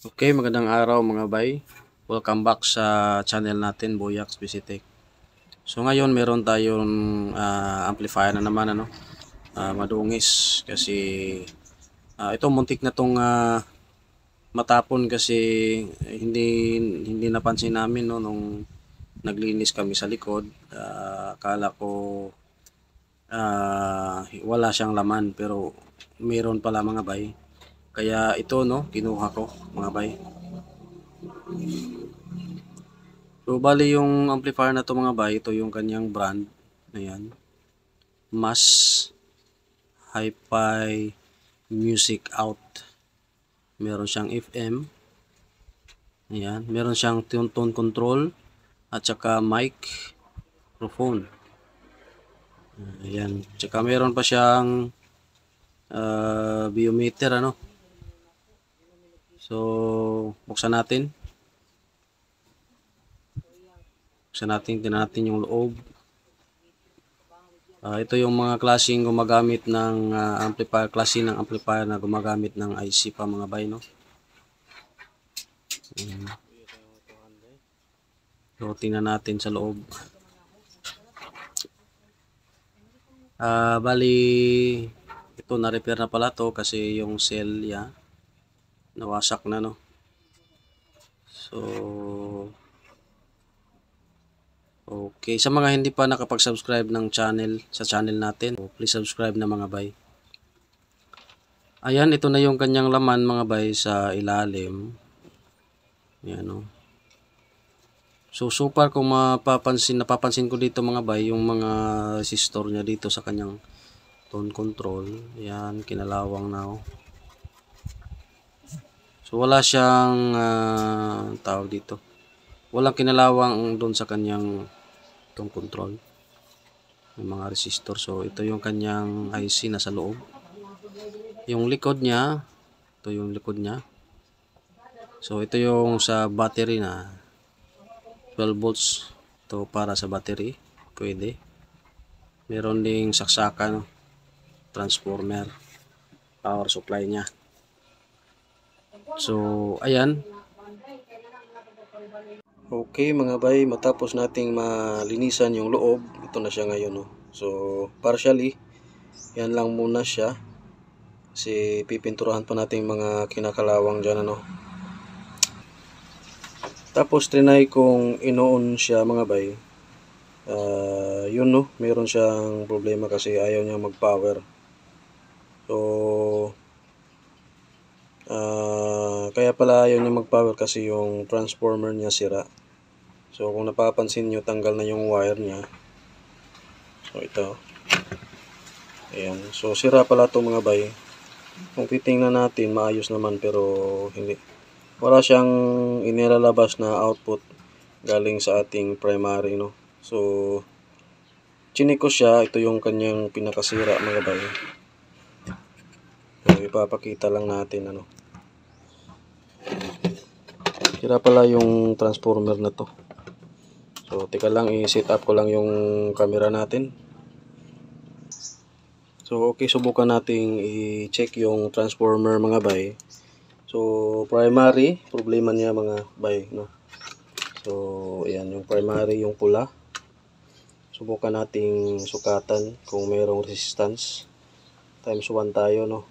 Okay, magandang araw mga bay. Welcome back sa channel natin, Boyax Visitech. So ngayon meron tayong amplifier na naman madungis kasi ito muntik na tong matapon kasi hindi hindi napansin namin nung naglinis kami sa likod. Akala ko wala siyang laman pero meron pala mga bay. Kaya ito kinuha ko mga bay. So, bali yung amplifier na to mga bay, ito yung kanyang brand. Ayan. Mas Hi-Fi Music Out. Meron siyang FM. Ayan. Meron siyang tone control at saka microphone. Ayan. Tsaka meron pa siyang biometer So, buksan natin. Tingnan natin yung loob. Ito yung mga klaseng gumagamit ng amplifier, klase ng amplifier na gumagamit ng IC pa mga bay, no? So, tingnan natin sa loob. Bali, ito na-repair na pala to kasi yung cell niya nawasak na, no? So, okay. Sa mga hindi pa nakapag-subscribe ng sa channel natin, please subscribe na mga bay. Ayan, ito na yung kanyang laman mga bay sa ilalim. Ayan, no? So far kung napapansin ko dito mga bay, yung mga resistor niya dito sa kanyang tone control. Ayan, kinalawang na. So wala siyang tawag dito. Walang kinalawang doon sa kanyang tone control. Yung mga resistor. So ito yung kanyang IC na sa loob. Yung likod niya, ito yung likod niya. So ito yung sa battery na 12 volts. Ito para sa battery. Pwede. Meron ding saksakan, transformer, power supply niya. So ayan. Okay mga bay, matapos nating malinisan yung loob, ito na siya ngayon, no? So partially, yan lang muna siya. Kasi pipinturahan pa natin mga kinakalawang dyan, Tapos trinay kong ino-on siya mga bay. Yun, no, meron siyang problema kasi ayaw niya mag-power. So kaya pala ayaw niya mag-power kasi yung transformer niya sira. So kung napapansin nyo, tanggal na yung wire niya. So ito. Ayan. So sira pala ito mga bay. Kung titingnan natin, maayos naman pero hindi. Wala siyang inilalabas na output galing sa ating primary, no. So chinik ko siya, ito yung kanyang pinakasira mga bay. So ipapakita lang natin Sira pala yung transformer na to. So teka lang, i-set up ko lang yung camera natin. So okay, subukan nating i-check yung transformer mga bay. So primary, problema niya mga bay, no. So ayan yung primary, yung pula. Subukan nating sukatan kung mayroong resistance. Times 1 tayo, no.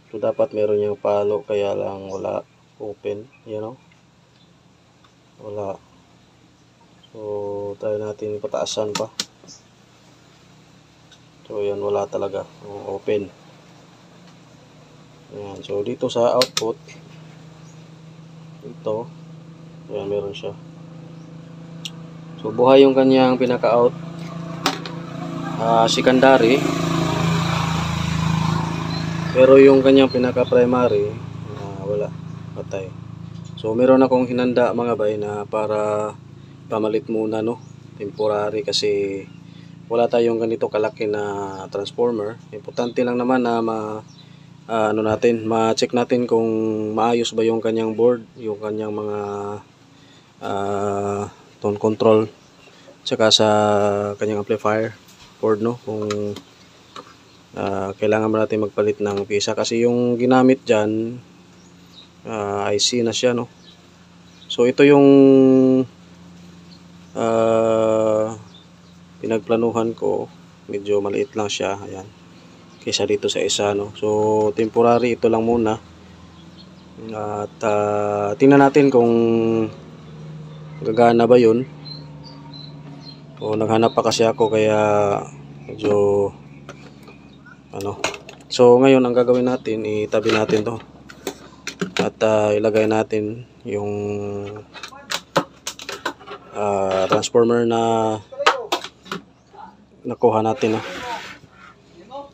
So dapat meron yung palo, kaya lang wala, open, wala. So try natin pataasan pa. So yan, wala talaga, open. Ayan. So dito sa output, ito, ayan, meron siya. So buhay yung kanyang pinaka-out, secondary. Pero yung kanyang pinaka-primary, wala, patay. So meron akong hinanda mga bay na para pamalit muna, no, temporary, kasi wala tayong ganito kalaki na transformer. Importante lang naman na ma-check natin kung maayos ba yung kanyang board, yung kanyang mga tone control, tsaka sa kanyang amplifier board, no, kung kailangan mo natin magpalit ng pisa kasi yung ginamit dyan IC na siya, no? So ito yung pinagplanuhan ko, medyo maliit lang siya, ayan, kaysa dito sa isa, no? So temporary ito lang muna, at tingnan natin kung gagana ba yun. O naghanap pa kasi ako, kaya medyo ano. So ngayon ang gagawin natin, itabi natin to at ilagay natin yung transformer na nakuha natin, no?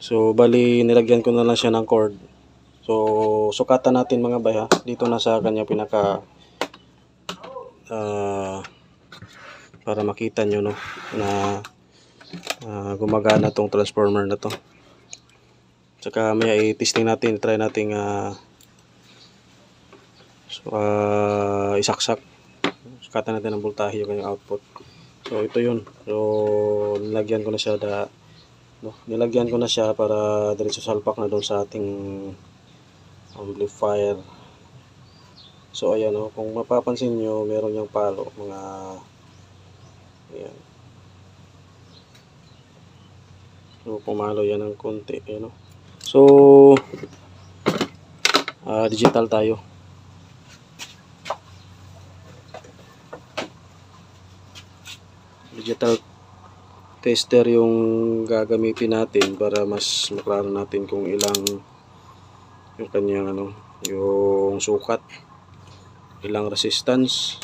So bali nilagyan ko na lang siya ng cord. So sukatan natin mga bay, ha, dito na sa kanya pinaka para makita nyo, no, na gumagana tong transformer na to. Tsaka may i-testing natin, try nating isaksak, sukatan natin ang voltahe yung kanyang output. So ito yun. So nilagyan ko na siya nilagyan ko na siya para diretso salpak na doon sa ating amplifier. So ayan, oh, kung mapapansin nyo, meron yung palo, mga ayan. So pumalo yan ng konti, ayan, oh. So digital tayo. Digital tester yung gagamitin natin para mas maklaro natin kung ilang yung kanyang yung sukat, ilang resistance.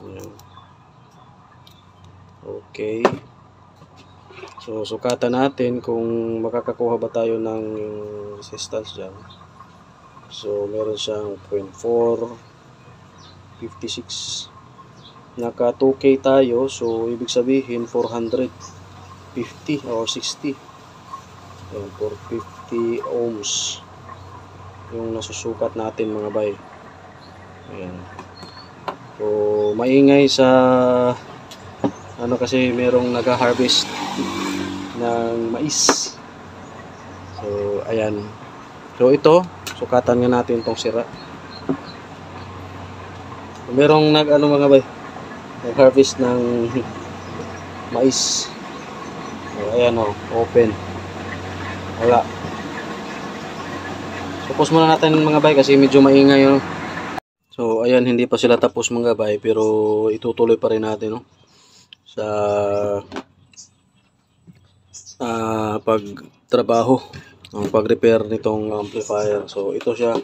Ayan. Okay, so sukatan natin kung makakakuha ba tayo ng resistance dyan. So meron siyang 0.456, naka 2K tayo, so ibig sabihin 450 or 60. Ayan, 450 ohms yung nasusukat natin mga bay. Ayan. So maingay sa kasi merong nag-harvest ng mais. So ayan. So ito, sukatan nga natin tong sira. Merong mga bay, nag-harvest ng mais. So ayan, oh, open. Wala. Tapos muna natin mga bay kasi medyo maingay, oh. So ayan, hindi pa sila tapos mga bay, pero itutuloy pa rin natin, no, sa pagtrabaho, pag-repair nitong amplifier. So ito siya,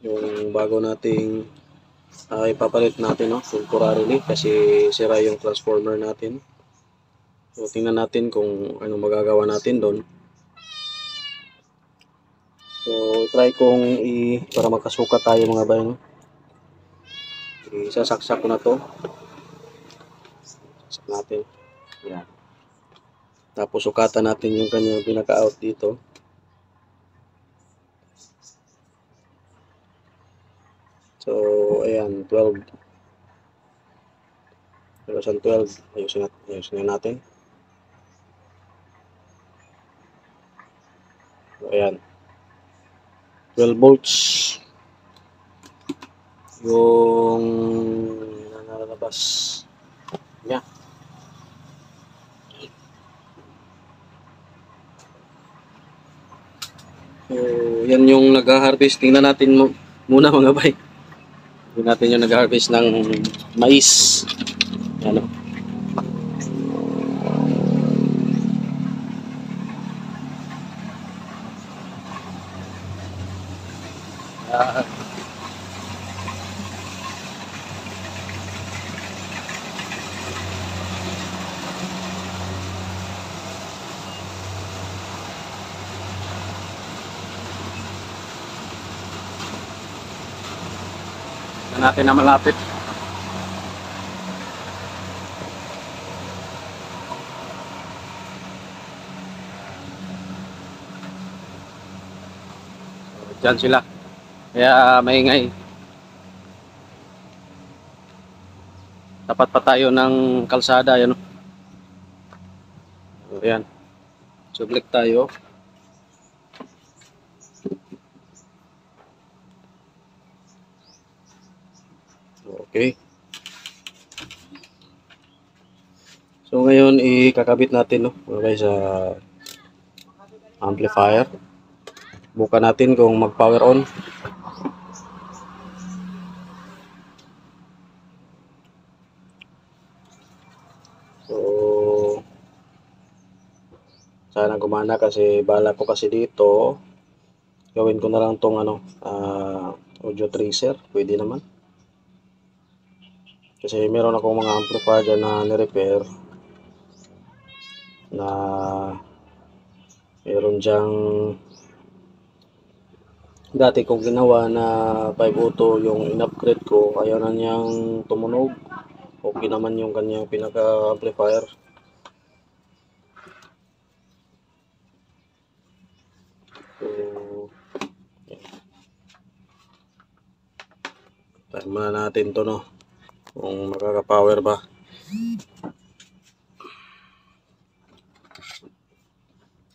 yung bago nating ipapalit natin, no, temporarily kasi sira yung transformer natin. So tingnan natin kung ano magagawa natin doon. So try kong para makasukat tayo mga bay, no. Isasaksak ko na to. Saksak natin. Yan. Tapos sukatan natin yung kanyang pinaka-out dito. So ayan, 12. Pero sa 12, ayusin natin. So ayan, 12 volts yung nalabas niya. So yan yung nag-harvest. Tingnan natin muna mga bay. Tingnan natin yung nag-harvest ng mais. Yan, oh. Natin na malapit. So, dyan sila. Kaya maingay. Tapat pa tayo ng kalsada, yan. So, ayan. So, click tayo. Okay. So, ngayon, ikakabit natin, no? Okay, sa amplifier. Bukan natin kung mag-power on. So, sana gumana kasi bala ko kasi dito. Gawin ko na lang tong audio tracer. Pwede naman. Kasi meron akong mga amplifier dyan na ni-repair. Na meron dyang dati kong ginawa na 502 yung in-upgrade ko. Ayaw na niyang tumunog. Okay naman yung kanyang pinaka-amplifier. So, try muna natin to, no? Kung makaka-power ba.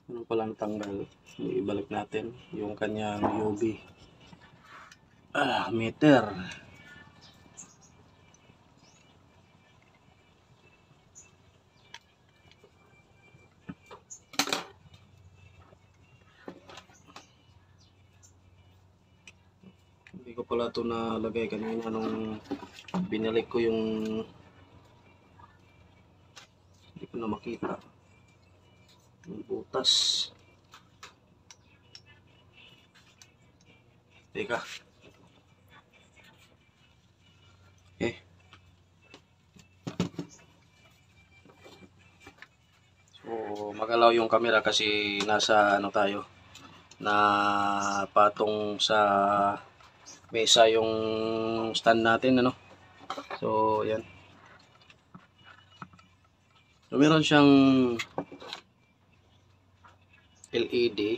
Ano palang tanggal? Ibalik natin yung kanyang UV meter. Hindi ko pala ito nalagay kanina nung binalik ko yung hindi ko na makita yung butas. Teka. Okay. So, magalaw yung camera kasi nasa tayo na patong sa mesa yung stand natin, So, yan. So, meron siyang LED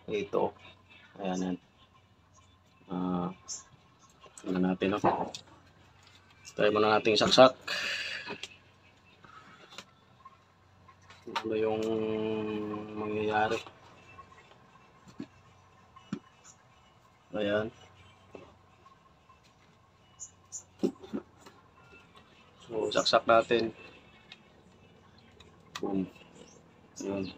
dito. Ayan, yan. Ano natin, try muna natin saksak. Ano yung mangyayari. Ayan. So, saksak natin. Boom. Yun.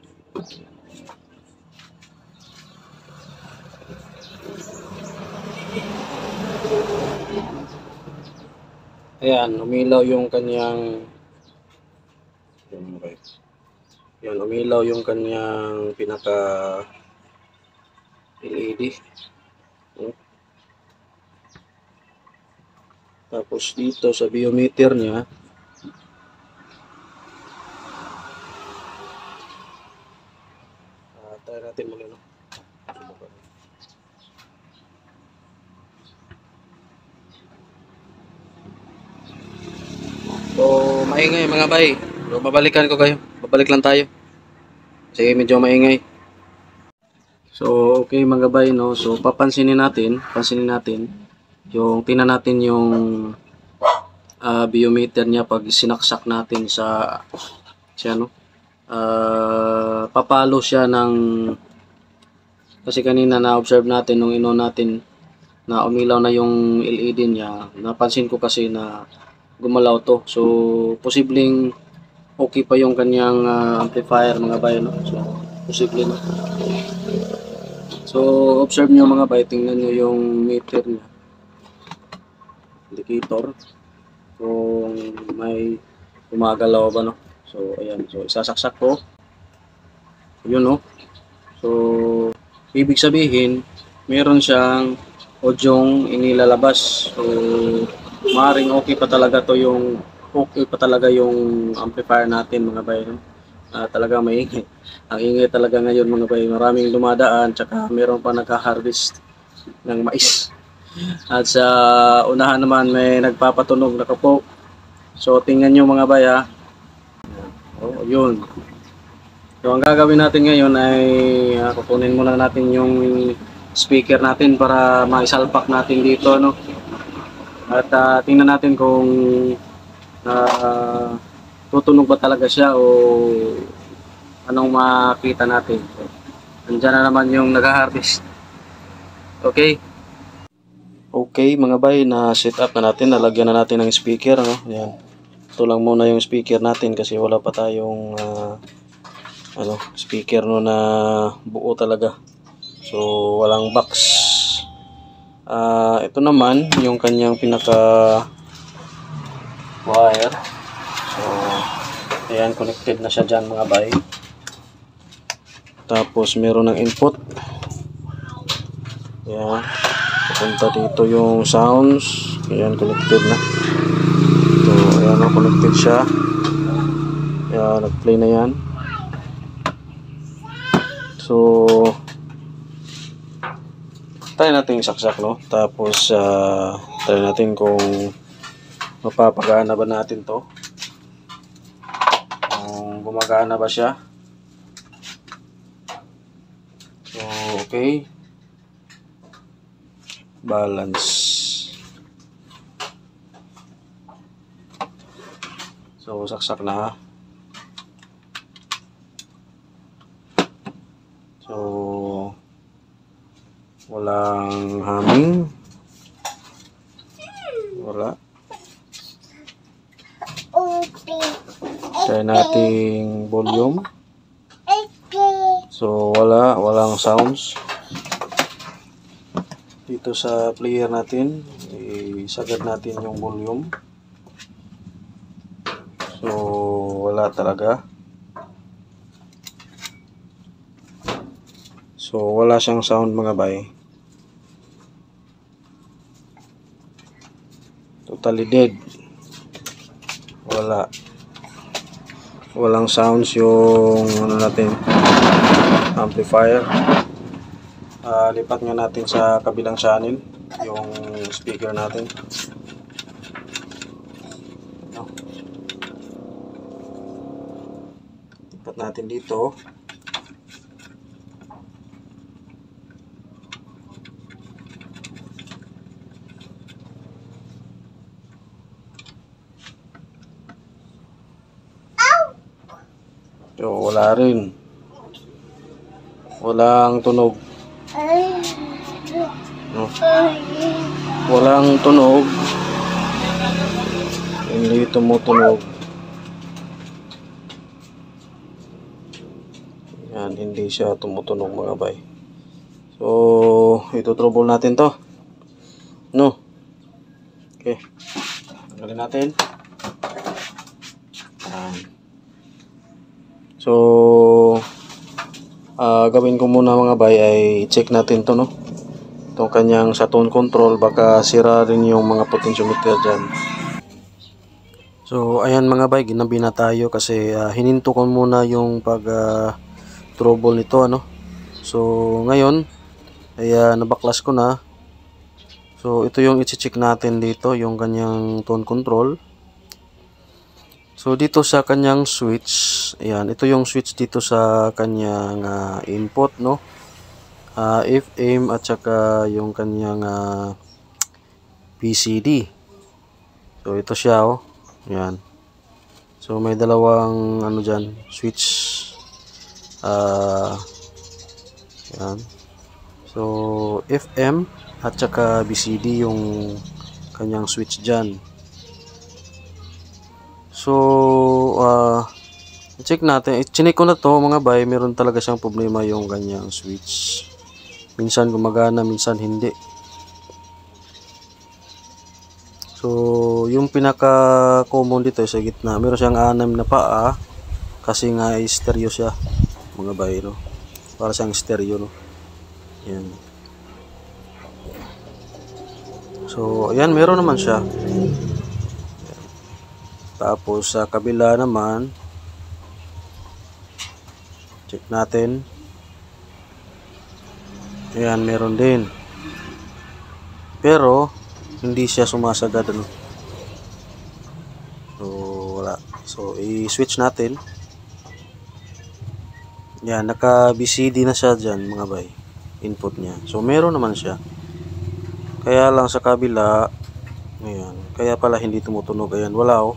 Ayan, umilaw yung kanyang yan, umilaw yung kanyang pinaka LED. Tapos dito sa biometer niya, try natin muna, So, maingay mga bay. So, babalikan ko kayo. Babalik lang tayo. Kasi medyo maingay. So, okay mga bay, no. So, pansinin natin yung tingnan natin yung biometer niya pag sinaksak natin sa papalo siya ng kasi kanina na-observe natin nung natin na umilaw na yung LED niya. Napansin ko kasi na gumalaw to. So, posibleng okay pa yung kanyang amplifier mga bay, no? So, posible na. So, observe nyo mga bay, tingnan nyo yung meter niya. Indicator. Kung may gumagalaw ba, no? So, ayan. So, isasaksak ko. Yun, no? So, ibig sabihin, meron siyang audyong inilalabas. So, maaaring okay pa talaga yung amplifier natin mga bay, no? Talaga maingay. Ang ingay talaga ngayon mga bay. Maraming dumadaan tsaka meron pa nagka-harvest ng mais. At sa unahan naman may nagpapatunog na kapo. So tingnan nyo mga bay, Oh, yun. So ang gagawin natin ngayon ay kukunin muna natin yung speaker natin para maisalpak natin dito, no? At tingnan natin kung tutunog ba talaga siya o anong makita natin. So, andyan na naman yung nag-harvest. Okay. Okay mga bay, na set up na natin, nalagyan na natin ng speaker, no? Yan. Ito lang muna yung speaker natin kasi wala pa tayong speaker no na buo talaga. So walang box. Ito naman yung kanyang pinaka wire. So ayan, connected na siya dyan mga bay. Tapos meron ng input. Ayan. Punta dito yung sounds. Ayan, connected na. So, ayan, connected siya. Ayan, nag-play na yan. So, try natin saksak, no? Tapos, try natin kung mapapagana ba natin to. Kung gumagana ba siya. So, okay. Balance. So saksak na. So walang humming. Wala. Try nating volume. So walang sounds. Dito sa player natin, isagad natin yung volume. So, wala talaga. So, wala siyang sound mga bay. Totally dead. Wala. Walang sounds yung natin, amplifier. Lipat nga natin sa kabilang channel yung speaker natin. Lipat natin dito. So wala rin. Walang tunog. No? Walang tunog. Hindi tumutunog. Yan, hindi siya tumutunog mga bay. So, ito trouble natin to. No. Okay. Tanggalin natin. Yan. So, gawin ko muna mga bay ay check natin to, no. Itong kanyang sa tone control, baka sira rin yung mga potentiometer dyan. So ayan mga bay, ginabi na tayo kasi hininto ko muna yung pag trouble nito, ano. So ngayon ay nabaklas ko na. So ito yung i-check natin dito, yung kanyang tone control. So dito sa kanyang switch, ayan, ito yung switch dito sa kanyang input, no. FM at saka yung kanyang PCD. So ito siya, oh. Yan. So may dalawang ano diyan, switch. Yan. So FM at saka BCD yung kanyang switch diyan. So check natin. I-check ko na to mga bay, meron talaga siyang problema yung kanyang switch. Minsan gumagana, minsan hindi. So, yung pinaka common dito sa gitna, meron siyang 6 na paa kasi nga stereo siya, mga bay, no. Para siyang stereo, no. Yan. So, ayan, meron naman siya. Tapos sa kabila naman, check natin. Ayan, meron din. Pero hindi siya sumasagad, ano. So wala. So i-switch natin. Yan, naka BCD na siya dyan mga bay, input niya. So meron naman siya. Kaya lang sa kabila, ayan, kaya pala hindi tumutunog. Ayan, wala, oh.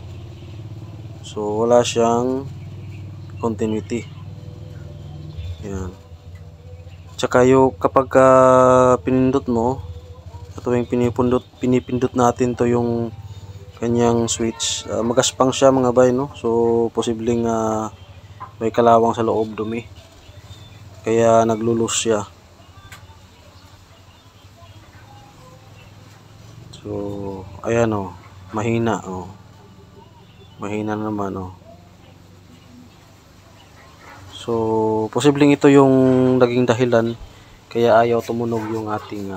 So wala siyang continuity. Yan. Tsaka yung kapag pinindot mo, ito yung pinipindot natin to yung kanyang switch. Magaspang siya mga bay, no? So, posibleng may kalawang sa loob, dumi. Kaya naglulus siya. So, ayan o. Mahina o. Mahina naman o. So, posibleng ito yung naging dahilan kaya ayaw tumunog yung ating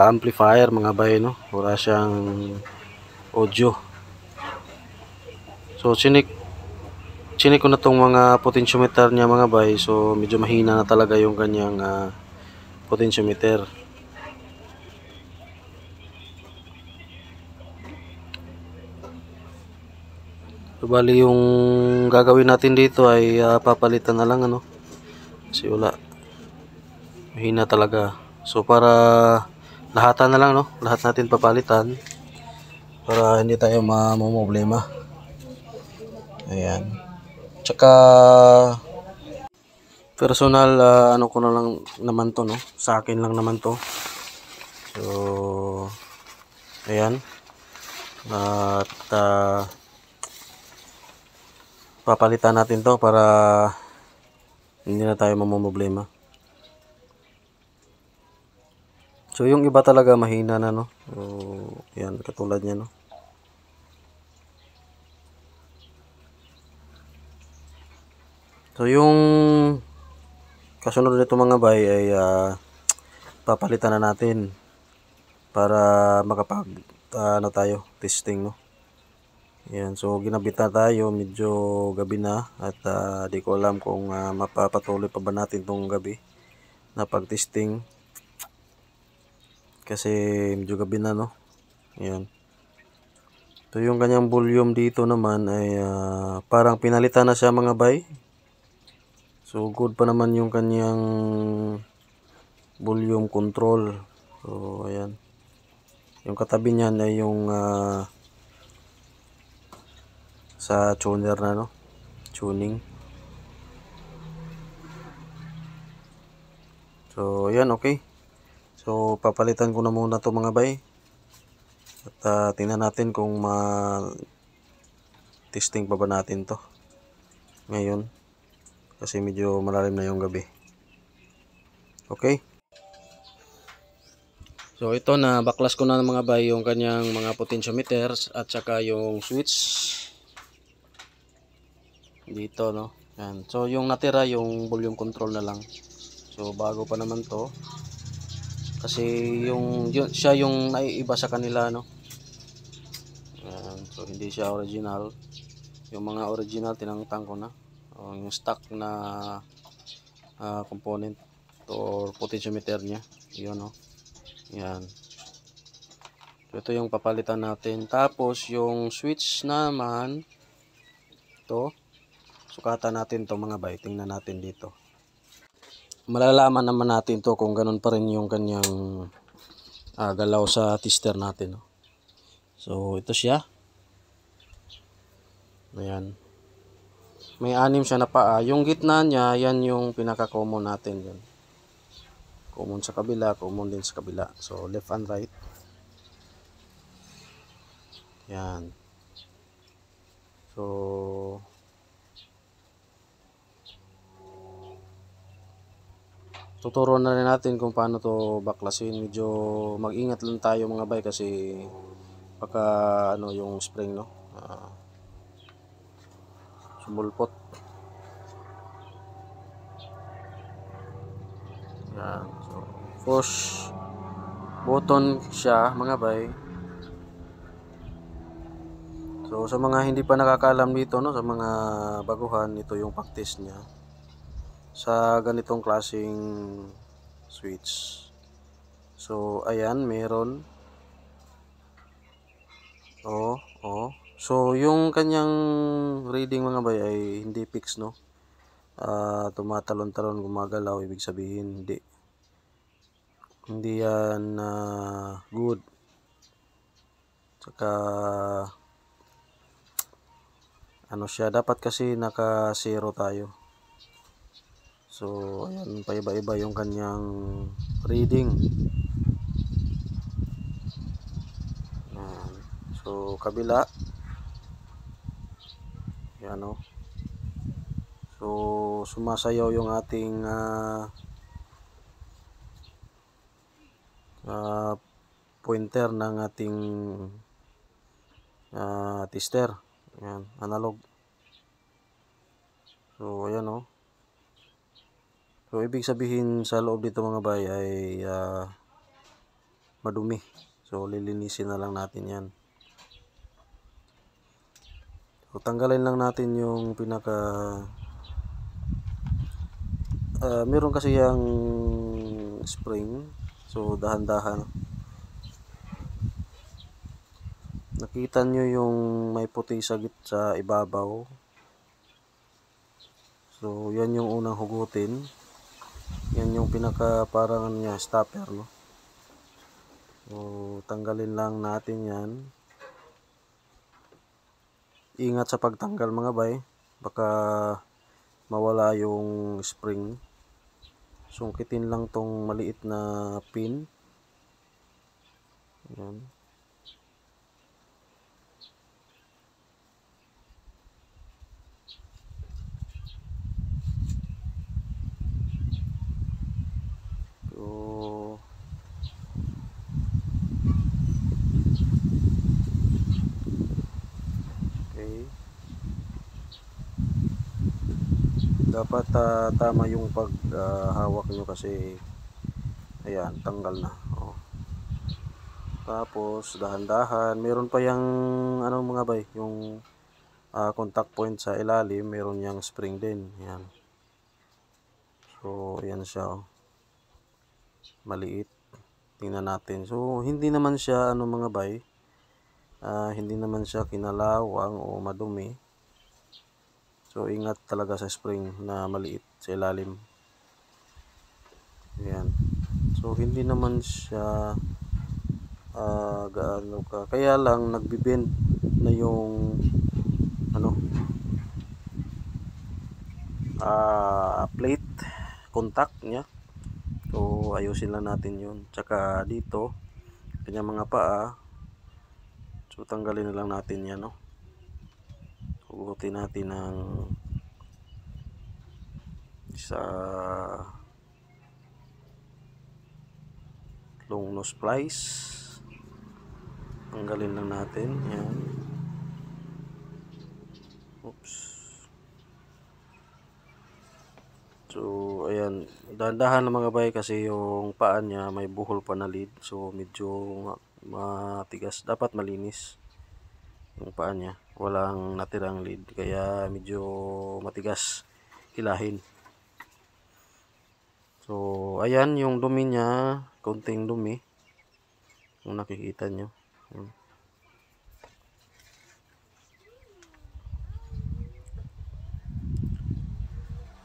amplifier mga bay, no? Wala siyang audio. So, chinik ko na tong mga potentiometer niya mga bay. So, medyo mahina na talaga yung kanyang potentiometer. So, bali yung gagawin natin dito ay papalitan na lang, ano? Kasi wala. Mahina talaga. So, para lahatan na lang, no? Lahat natin papalitan para hindi tayo mamumblema. Ayan. Tsaka personal ano ko na lang naman to, no? Sa akin lang naman to. So, ayan. At papalitan natin to para hindi na tayo mamumblema. So, yung iba talaga mahina na, no? So, ayan, katulad niya, no? So, yung kasunod nito mga bay ay papalitan na natin para makapag ano tayo, testing, no? Ayan, so ginabit na tayo, medyo gabi na at di ko alam kung mapapatuloy pa ba natin tong gabi na pag-testing kasi medyo gabi na, no? Ayan. So yung kanyang volume dito naman ay parang pinalitan na siya mga bay. So good pa naman yung kanyang volume control. So ayan. Yung katabi niyan ay yung sa tuner na, no? Tuning. So ayan, okay. So papalitan ko na muna to mga bay. At tingnan natin kung testing pa ba natin to ngayon kasi medyo malalim na yung gabi. Okay. So ito na baklas ko na mga bay yung kanyang mga potentiometers at saka yung switch dito, no? Yan. So yung natira yung volume control na lang. So bago pa naman to kasi siya yung naiiba sa kanila, no? Yan. So hindi siya original. Yung mga original tinangtang ko na. Yung stock na component or potentiometer niya. Yun, no? Yan. So ito yung papalitan natin. Tapos yung switch naman to sukatan natin to mga bay. Tingnan natin dito. Malalaman naman natin to kung ganun pa rin yung kanyang galaw sa tester natin, no? So ito siya. Ayan. May 6 siya na paa. Yung gitna niya, yan yung pinaka-common natin yun. Common sa kabila, common din sa kabila. So left and right. Yan. So tuturo na rin natin kung paano to baklasin. Medyo mag-ingat lang tayo mga bay kasi baka ano yung spring, no? Sumulpot. Yan. So push button siya mga bay. So sa mga hindi pa nakakaalam dito, no, sa mga baguhan, ito yung practice niya sa ganitong klaseng switch. So ayan, meron. So yung kanyang reading mga bay ay hindi fix, no? Tumatalon-talon, gumagalaw, ibig sabihin hindi yan good. Saka ano siya, dapat kasi naka 0 tayo. So ayan, paiba-iba yung kanyang reading. Ayan. So kabila, yan o. So sumasayaw yung ating pointer ng ating tester. Ayan, analog. So ayan o. So ibig sabihin sa loob dito mga bay ay madumi. So lilinisin na lang natin yan. So tanggalin lang natin yung pinaka meron kasi yung spring. So dahan-dahan. Nakita nyo yung may puti sa ibabaw. So yan yung unang hugutin. Yan yung pinaka parang niya stopper, no? So tanggalin lang natin yan. Ingat sa pagtanggal mga bay, baka mawala yung spring. Sungkitin lang tong maliit na pin. Yan. So okay. Dapat tama yung paghawak nyo kasi ayan, tanggal na. Oh. Tapos dahan-dahan, meron pa yung ano mga bay, yung contact point sa ilalim, meron yang spring din. Yan. So ayan siya, oh. Maliit. Tingnan natin. So hindi naman siya ano mga bay, hindi naman siya kinalawang o madumi. So ingat talaga sa spring na maliit sa ilalim. Ayan. So hindi naman siya gaano ka. Kaya lang nagbibend na yung ano plate contact niya. So ayusin lang natin yun. Tsaka dito kanya mga paa. So tanggalin na lang natin yan, no. Hugutin natin ng sa long nose plies. Tanggalin lang natin yan. Oops. So ayan, dahan-dahan na mga bay kasi yung paa niya may buhol pa na lead. So medyo matigas, dapat malinis yung paa niya, walang natirang lead kaya medyo matigas hilahin. So ayan yung dumi niya, konting dumi kung nakikita nyo.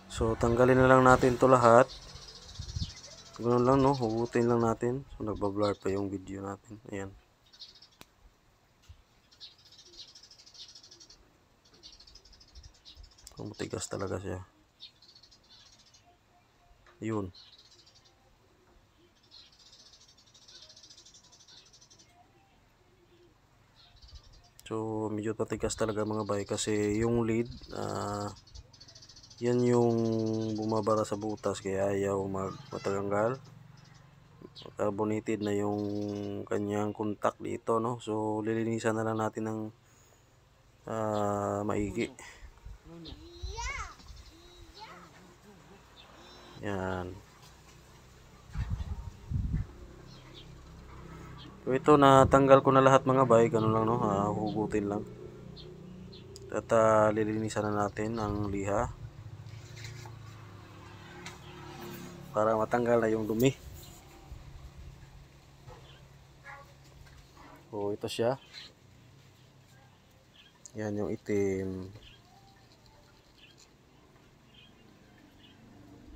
So tanggalin na lang natin to lahat. Ganoon lang, no, hugutin lang natin. So nagba-blur pa yung video natin. Ayan. So matigas talaga siya. Yun. So medyo matigas talaga mga bay kasi yung lead yan yung bumabara sa butas kaya ayaw matanggal. Carbonated na yung kanyang contact dito, no. So lilinisan na lang natin ng maigi. Yan. So ito, natanggal ko na lahat mga bay, ganun lang, no. Hugutin lang. At lilinisan na natin ang liha para matanggal na yung dumi. So ito siya. Yan yung itim.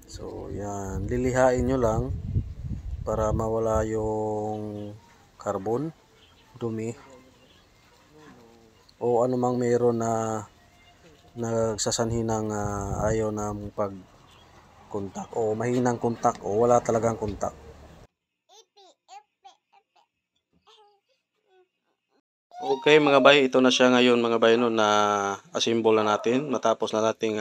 So yan, lilihain nyo lang para mawala yung carbon, dumi o anumang meron na nagsasanhi ng ayaw na pag-contact o mahinang contact o wala talagang contact. Okay mga bay, ito na siya ngayon mga bay no, na assemble na natin matapos na nating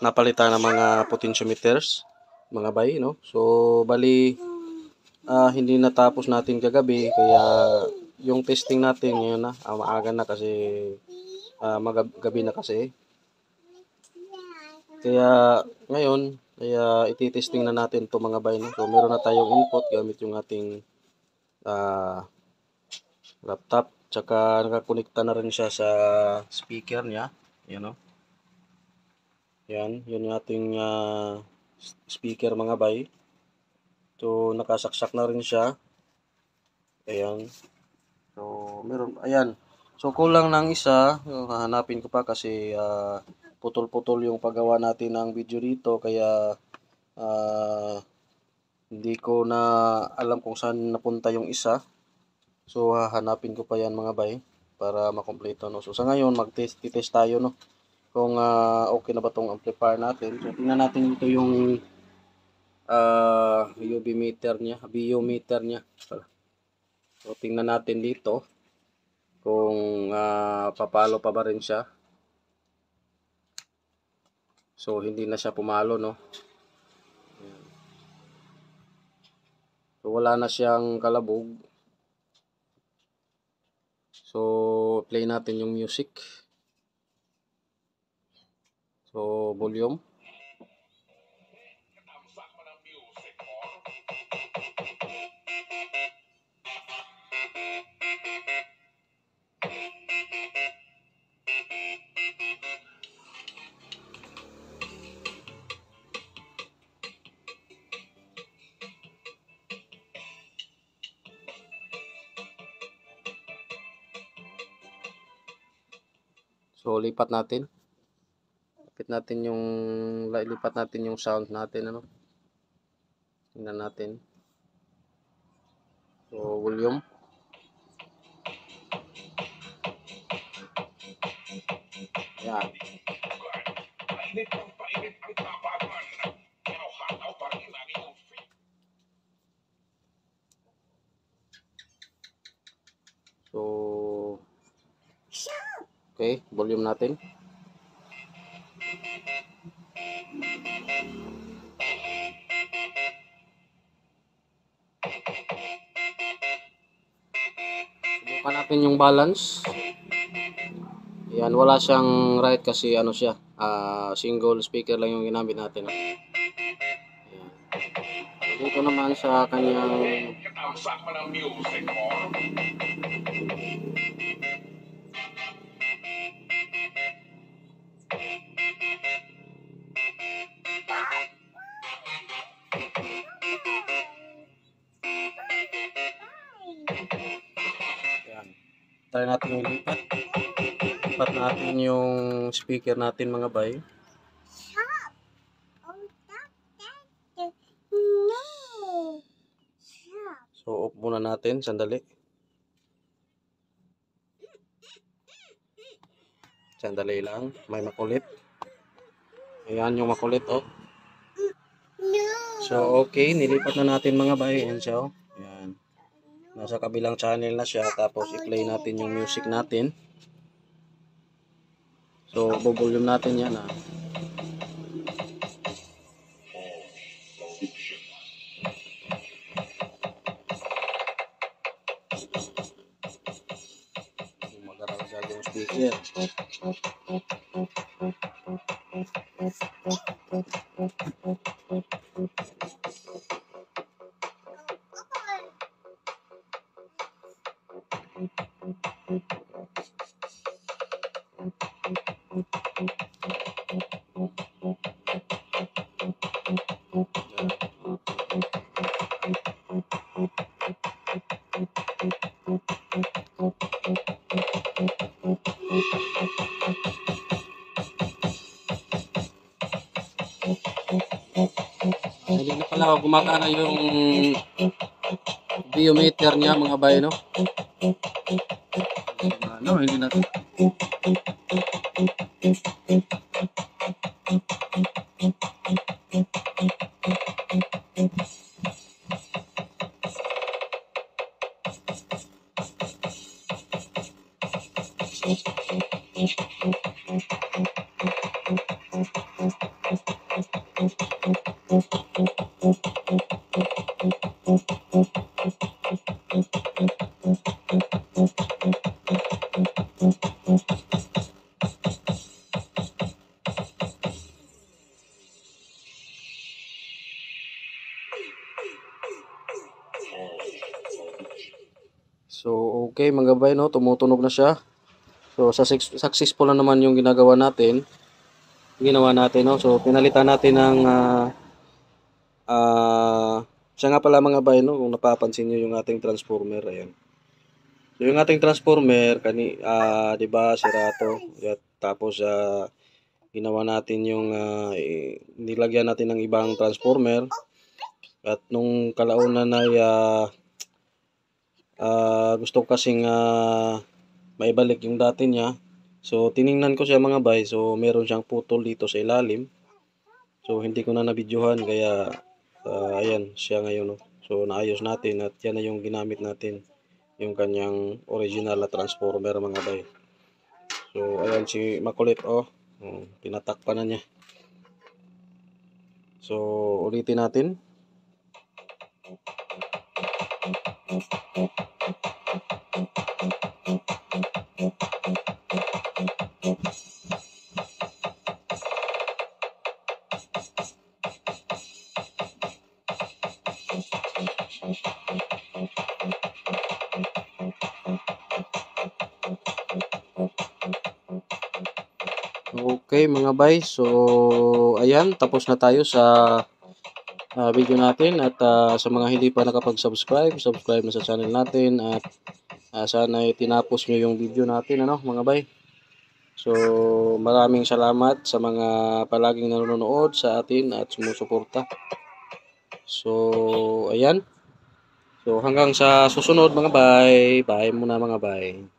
napalitan ng mga potentiometers mga bay no. So bali hindi natapos natin kagabi kaya yung testing natin ngayon na maaga na kasi gabi na kasi. Kaya ngayon kaya ititesting na natin to mga bay no. So meron na tayong input gamit yung ating laptop, tsaka nakakonekta na rin siya sa speaker niya, yan o. Yan, yun yung ating speaker mga bay. So nakasaksak na rin siya. Ayan. So meron, ayan. So kulang ng isa, hahanapin ko pa kasi putol-putol yung paggawa natin ng video dito kaya hindi ko na alam kung saan napunta yung isa. So hahanapin ko pa yan mga bay para makompleto no. So sa ngayon mag-test tayo no kung okay na ba tong amplifier natin. So tingnan natin ito yung biometer niya. So tingnan natin dito kung papalo pa ba rin siya. So hindi na siya pumalo no. So wala na siyang kalabog. So play natin yung music. So volume. So lipat natin. Lipat natin yung sound natin ano. Tingnan natin. So volume. Yan. So okay, volume natin. Subukan natin yung balance. Yan, wala siyang right kasi ano siya, single speaker lang yung ginamit natin. Yan. Dito naman sa kanyang yan. Try natin yung lipat. Lipat natin yung speaker natin mga bay. So off muna natin, sandali. Sandali lang, may makulit. Ayan yung makulit oh. So okay, nilipat na natin mga bay. Ayan siya oh. Ayan. Nasa kabilang channel na siya. Tapos i-play natin yung music natin. So volume natin yan Mag-arasal yung speaker. Hindi na pala gumagana yung biometer niya mga bay no. Hindi na. So, okay mga bay, no? Tumutunog na siya. So, successful na naman yung ginagawa natin. Ginawa natin, no? So, pinalitan natin ng siya nga pala mga bay, no? Kung napapansin nyo yung ating transformer, ayan. So, yung ating transformer, 'di ba, sira to. Tapos, ginawa natin yung, nilagyan natin ng ibang transformer. At nung kalaunan ay, gusto ko kasing, maibalik yung dati niya. So, tiningnan ko siya mga bay. So, meron siyang putol dito sa ilalim. So, hindi ko na nabidyohan. Kaya, ayan, siya ngayon. No? So, naayos natin at yan na yung ginamit natin. Yung kanyang original na transformer mga bay. So, ayan si makulit, tinatakpan na niya. So, ulitin natin. Okay mga bay, so ayan, tapos na tayo sa video natin at sa mga hindi pa nakapag-subscribe, subscribe na sa channel natin at sana ay tinapos nyo yung video natin mga bay. So maraming salamat sa mga palaging nanonood sa atin at sumusuporta. So ayan, so hanggang sa susunod mga bay, bye muna mga bay.